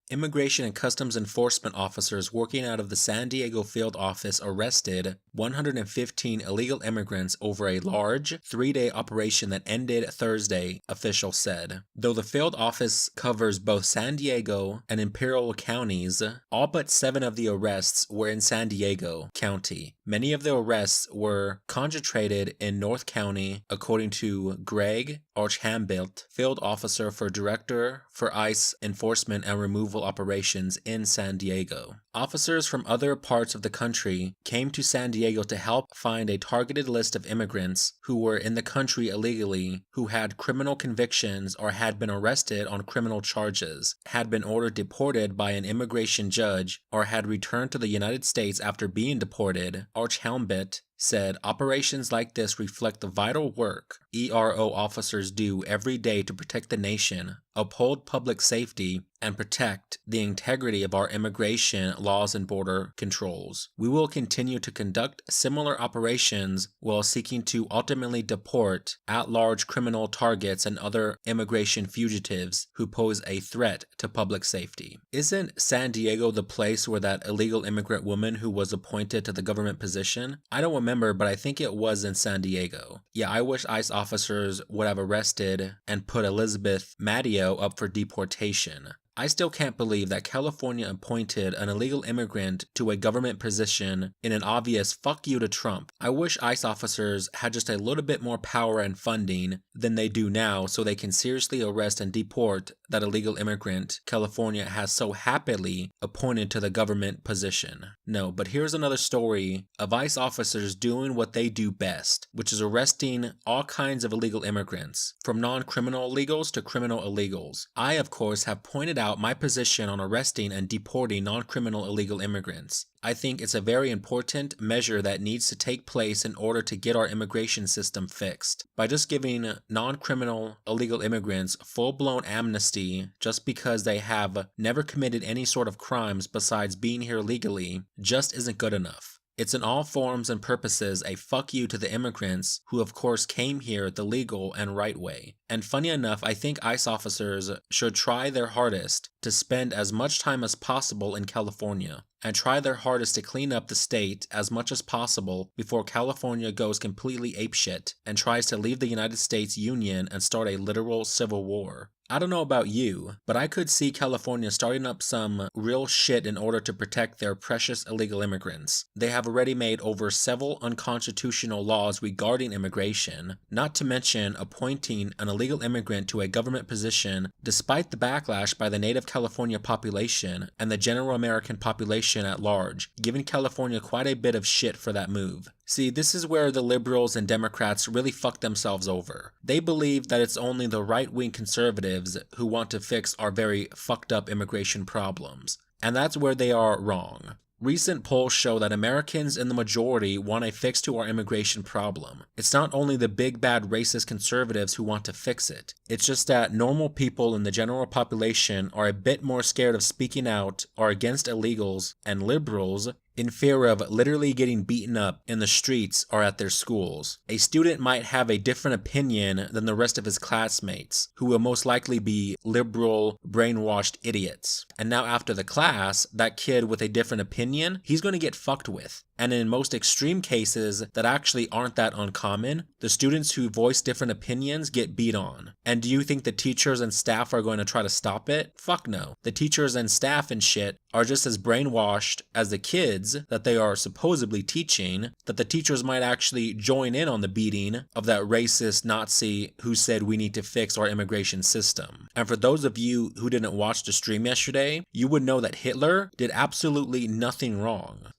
Immigration and Customs Enforcement officers working out of the San Diego field office arrested 115 illegal immigrants over a large 3-day operation that ended Thursday, officials said. Though the field office covers both San Diego and Imperial counties, all but 7 of the arrests were in San Diego County. Many of the arrests were concentrated in North County, according to Greg Archambelt, field officer for Director for ICE Enforcement and Removal Operations in San Diego. Officers from other parts of the country came to San Diego to help find a targeted list of immigrants who were in the country illegally, who had criminal convictions or had been arrested on criminal charges, had been ordered deported by an immigration judge, or had returned to the United States after being deported. Archambelt said operations like this reflect the vital work ERO officers do every day to protect the nation, uphold public safety, and protect the integrity of our immigration laws and border controls. We will continue to conduct similar operations while seeking to ultimately deport at-large criminal targets and other immigration fugitives who pose a threat to public safety. Isn't San Diego the place where that illegal immigrant woman who was appointed to the government position? I don't remember, but I think it was in San Diego. Yeah, I wish ICE officers would have arrested and put Elizabeth Matteo up for deportation. I still can't believe that California appointed an illegal immigrant to a government position in an obvious fuck you to Trump. I wish ICE officers had just a little bit more power and funding than they do now so they can seriously arrest and deport that illegal immigrant California has so happily appointed to the government position. No, but here's another story of ICE officers doing what they do best, which is arresting all kinds of illegal immigrants, from non-criminal illegals to criminal illegals. I, of course, have pointed out my position on arresting and deporting non-criminal illegal immigrants. I think it's a very important measure that needs to take place in order to get our immigration system fixed. By just giving non-criminal illegal immigrants full-blown amnesty just because they have never committed any sort of crimes besides being here legally just isn't good enough. It's in all forms and purposes a fuck you to the immigrants who of course came here the legal and right way. And funny enough, I think ICE officers should try their hardest to spend as much time as possible in California and try their hardest to clean up the state as much as possible before California goes completely apeshit and tries to leave the United States Union and start a literal civil war. I don't know about you, but I could see California starting up some real shit in order to protect their precious illegal immigrants. They have already made over several unconstitutional laws regarding immigration, not to mention appointing an illegal immigrant to a government position despite the backlash by the native California population and the general American population at large, giving California quite a bit of shit for that move. See, this is where the liberals and Democrats really fuck themselves over. They believe that it's only the right-wing conservatives who want to fix our very fucked up immigration problems. And that's where they are wrong. Recent polls show that Americans in the majority want a fix to our immigration problem. It's not only the big bad racist conservatives who want to fix it. It's just that normal people in the general population are a bit more scared of speaking out, are against illegals, and liberals in fear of literally getting beaten up in the streets or at their schools. A student might have a different opinion than the rest of his classmates, who will most likely be liberal, brainwashed idiots. And now after the class, that kid with a different opinion, he's going to get fucked with. And in most extreme cases that actually aren't that uncommon, the students who voice different opinions get beat on. And do you think the teachers and staff are going to try to stop it? Fuck no. The teachers and staff and shit are just as brainwashed as the kids that they are supposedly teaching, that the teachers might actually join in on the beating of that racist Nazi who said we need to fix our immigration system. And for those of you who didn't watch the stream yesterday, you would know that Hitler did absolutely nothing wrong.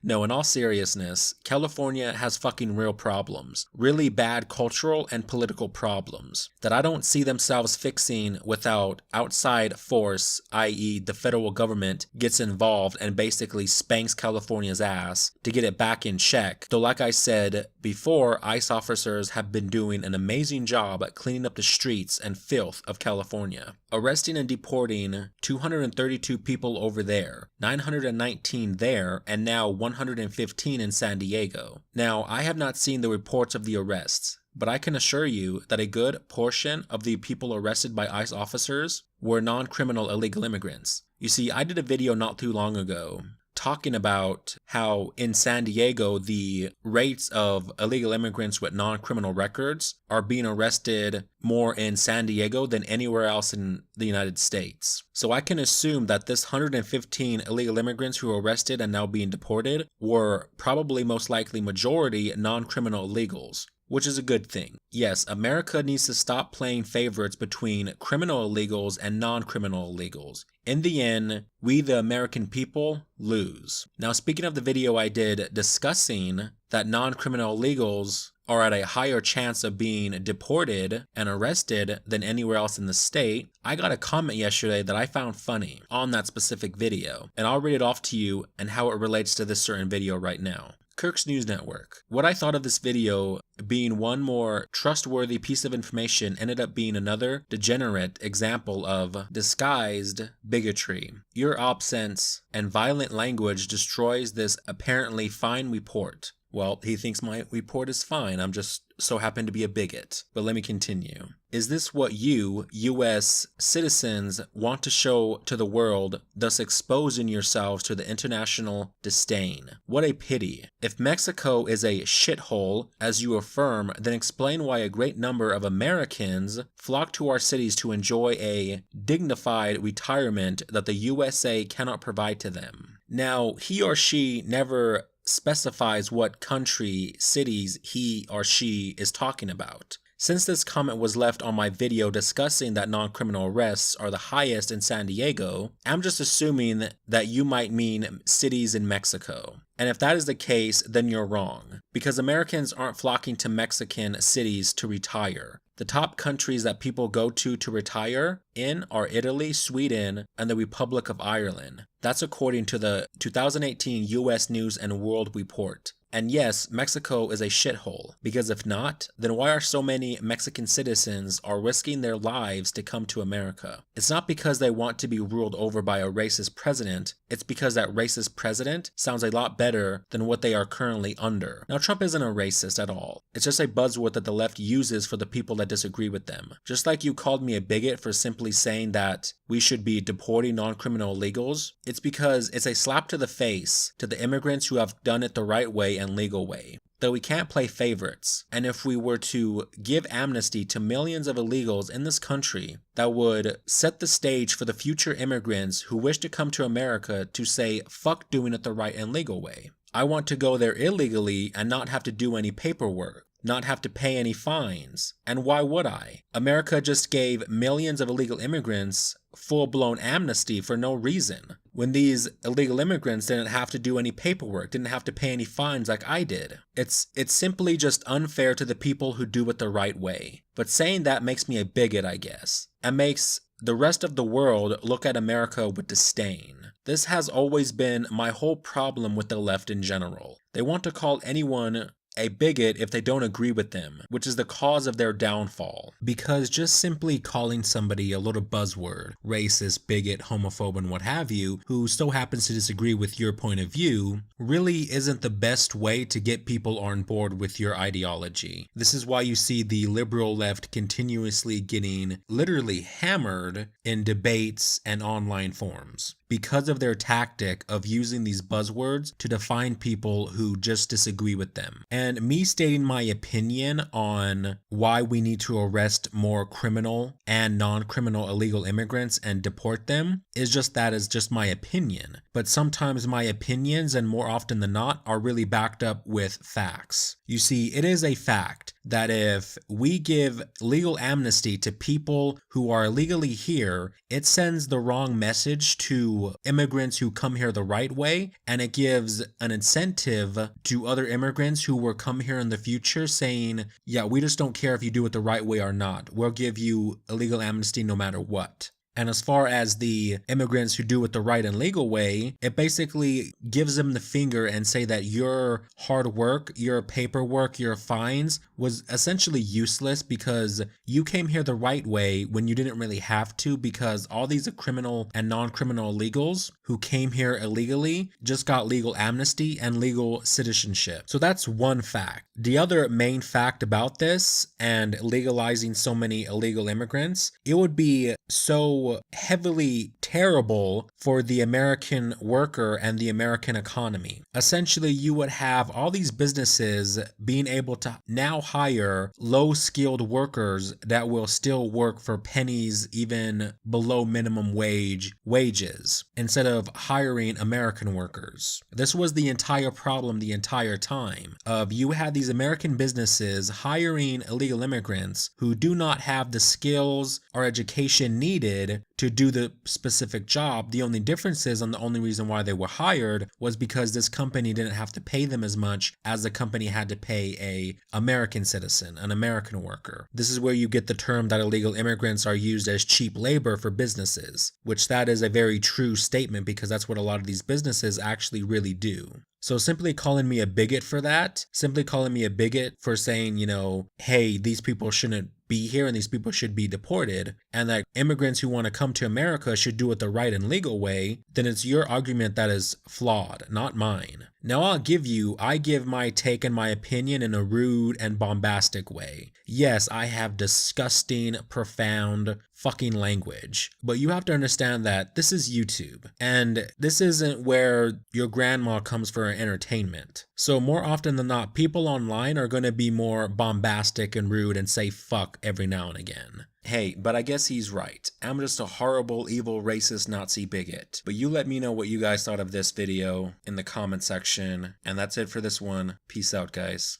No, in all seriousness, California has fucking real problems. Really bad cultural and political problems that I don't see themselves fixing without outside force, i.e. the federal government gets involved and basically spanks California's ass to get it back in check. Though like I said before, ICE officers have been doing an amazing job at cleaning up the streets and filth of California, arresting and deporting 232 people over there, 919 there, and now 115 in San Diego. Now, I have not seen the reports of the arrests, but I can assure you that a good portion of the people arrested by ICE officers were non-criminal illegal immigrants. You see, I did a video not too long ago talking about how in San Diego, the rates of illegal immigrants with non-criminal records are being arrested more in San Diego than anywhere else in the United States. So I can assume that this 115 illegal immigrants who were arrested and now being deported were probably most likely majority non-criminal illegals, which is a good thing. Yes, America needs to stop playing favorites between criminal illegals and non-criminal illegals. In the end, we the American people lose. Now, speaking of the video I did discussing that non-criminal illegals are at a higher chance of being deported and arrested than anywhere else in the state, I got a comment yesterday that I found funny on that specific video, and I'll read it off to you and how it relates to this certain video right now. Kirk's News Network. What I thought of this video being one more trustworthy piece of information ended up being another degenerate example of disguised bigotry. Your absence and violent language destroys this apparently fine report. Well, he thinks my report is fine. I'm just so happen to be a bigot. But let me continue. Is this what you, U.S. citizens, want to show to the world, thus exposing yourselves to the international disdain? What a pity. If Mexico is a shithole, as you affirm, then explain why a great number of Americans flock to our cities to enjoy a dignified retirement that the USA cannot provide to them. Now, he or she never specifies what country, cities he or she is talking about. Since this comment was left on my video discussing that non-criminal arrests are the highest in San Diego, I'm just assuming that you might mean cities in Mexico. And if that is the case, then you're wrong, because Americans aren't flocking to Mexican cities to retire. The top countries that people go to retire in are Italy, Sweden, and the Republic of Ireland. That's according to the 2018 U.S. News and World Report. And yes, Mexico is a shithole, because if not, then why are so many Mexican citizens are risking their lives to come to America? It's not because they want to be ruled over by a racist president, it's because that racist president sounds a lot better than what they are currently under. Now, Trump isn't a racist at all. It's just a buzzword that the left uses for the people that disagree with them. Just like you called me a bigot for simply saying that we should be deporting non-criminal illegals, it's because it's a slap to the face to the immigrants who have done it the right way and legal way. Though we can't play favorites, and if we were to give amnesty to millions of illegals in this country, that would set the stage for the future immigrants who wish to come to America to say, fuck doing it the right and legal way. I want to go there illegally and not have to do any paperwork, not have to pay any fines. And why would I? America just gave millions of illegal immigrants full-blown amnesty for no reason, when these illegal immigrants didn't have to do any paperwork, didn't have to pay any fines like I did. It's simply just unfair to the people who do it the right way. But saying that makes me a bigot, I guess, and makes the rest of the world look at America with disdain. This has always been my whole problem with the left in general. They want to call anyone a bigot if they don't agree with them, which is the cause of their downfall. Because just simply calling somebody a little buzzword, racist, bigot, homophobe, and what have you, who so happens to disagree with your point of view, really isn't the best way to get people on board with your ideology. This is why you see the liberal left continuously getting literally hammered in debates and online forums, because of their tactic of using these buzzwords to define people who just disagree with them. And me stating my opinion on why we need to arrest more criminal and non-criminal illegal immigrants and deport them is just that, is just my opinion. But sometimes my opinions, and more often than not, are really backed up with facts. You see, it is a fact that if we give legal amnesty to people who are illegally here, it sends the wrong message to immigrants who come here the right way, and it gives an incentive to other immigrants who will come here in the future saying, yeah, we just don't care if you do it the right way or not. We'll give you illegal amnesty no matter what. And as far as the immigrants who do it the right and legal way, it basically gives them the finger and say that your hard work, your paperwork, your fines was essentially useless because you came here the right way when you didn't really have to, because all these criminal and non-criminal illegals who came here illegally just got legal amnesty and legal citizenship. So that's one fact. The other main fact about this and legalizing so many illegal immigrants, it would be so heavily terrible for the American worker and the American economy. Essentially, you would have all these businesses being able to now hire low-skilled workers that will still work for pennies, even below minimum wages, instead of hiring American workers. This was the entire problem the entire time of you had these American businesses hiring illegal immigrants who do not have the skills or education needed to do the specific job. The only difference is, and the only reason why they were hired was because this company didn't have to pay them as much as the company had to pay a American citizen, an American worker. This is where you get the term that illegal immigrants are used as cheap labor for businesses, which that is a very true statement because that's what a lot of these businesses actually really do. So simply calling me a bigot for that, simply calling me a bigot for saying, hey, these people shouldn't be here and these people should be deported, and that immigrants who want to come to America should do it the right and legal way, then it's your argument that is flawed, not mine. Now I give my take and my opinion in a rude and bombastic way. Yes, I have disgusting, profound fucking language, but you have to understand that this is YouTube, and this isn't where your grandma comes for entertainment. So more often than not, people online are going to be more bombastic and rude and say fuck every now and again. Hey, but I guess he's right. I'm just a horrible, evil, racist, Nazi bigot. But you let me know what you guys thought of this video in the comment section. And that's it for this one. Peace out, guys.